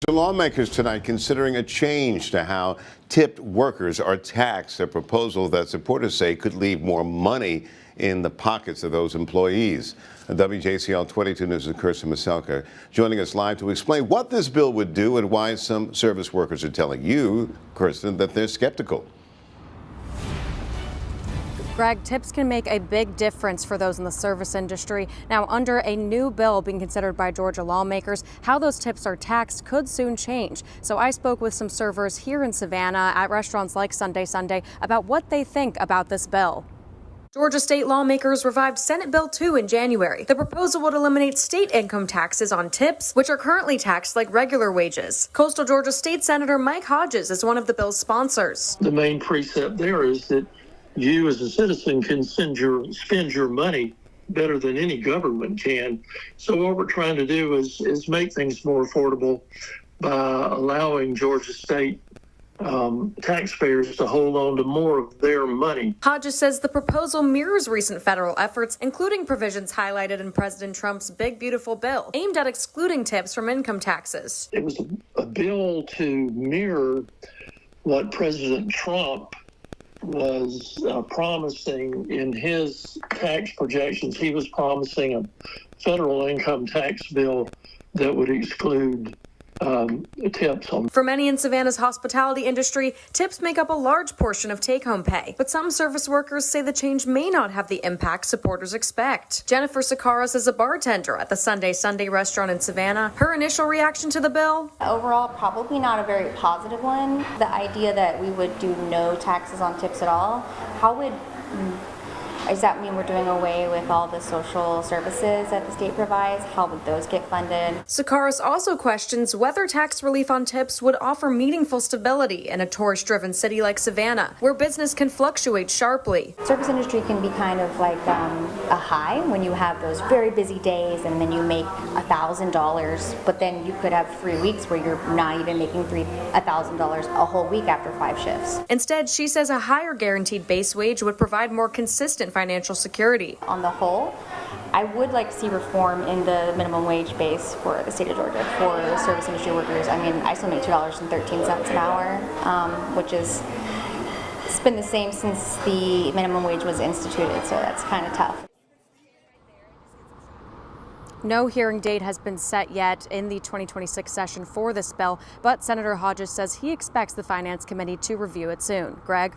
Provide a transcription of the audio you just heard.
Lawmakers tonight considering a change to how tipped workers are taxed, a proposal that supporters say could leave more money in the pockets of those employees. WJCL 22 News' Kirsten Maselka joining us live to explain what this bill would do and why some service workers are telling you, Kirsten, that they're skeptical. Greg, tips can make a big difference for those in the service industry. Now, under a new bill being considered by Georgia lawmakers, how those tips are taxed could soon change. So I spoke with some servers here in Savannah at restaurants like Sunday Sunday about what they think about this bill. Georgia state lawmakers revived Senate Bill 2 in January. The proposal would eliminate state income taxes on tips, which are currently taxed like regular wages. Coastal Georgia State Senator Mike Hodges is one of the bill's sponsors. The main precept there is that you as a citizen can spend your money better than any government can. So what we're trying to do is make things more affordable by allowing Georgia State taxpayers to hold on to more of their money. Hodges says the proposal mirrors recent federal efforts, including provisions highlighted in President Trump's Big Beautiful Bill, aimed at excluding tips from income taxes. It was a bill to mirror what President Trump was promising in his tax projections. He was promising a federal income tax bill that would exclude tips on. For many in Savannah's hospitality industry, tips make up a large portion of take-home pay. But some service workers say the change may not have the impact supporters expect. Jennifer Sakaras is a bartender at the Sunday Sunday restaurant in Savannah. Her initial reaction to the bill? Overall, probably not a very positive one. The idea that we would do no taxes on tips at all, does that mean we're doing away with all the social services that the state provides? How would those get funded? Sakaras also questions whether tax relief on tips would offer meaningful stability in a tourist-driven city like Savannah, where business can fluctuate sharply. Service industry can be kind of like a high when you have those very busy days and then you make $1,000, but then you could have 3 weeks where you're not even making $1,000 a whole week after 5 shifts. Instead, she says a higher guaranteed base wage would provide more consistent financial security. On the whole, I would like to see reform in the minimum wage base for the state of Georgia for service industry workers. I mean, I still make $2.13 an hour, which is it's been the same since the minimum wage was instituted, so that's kind of tough. No hearing date has been set yet in the 2026 session for this bill, but Senator Hodges says he expects the Finance Committee to review it soon. Greg?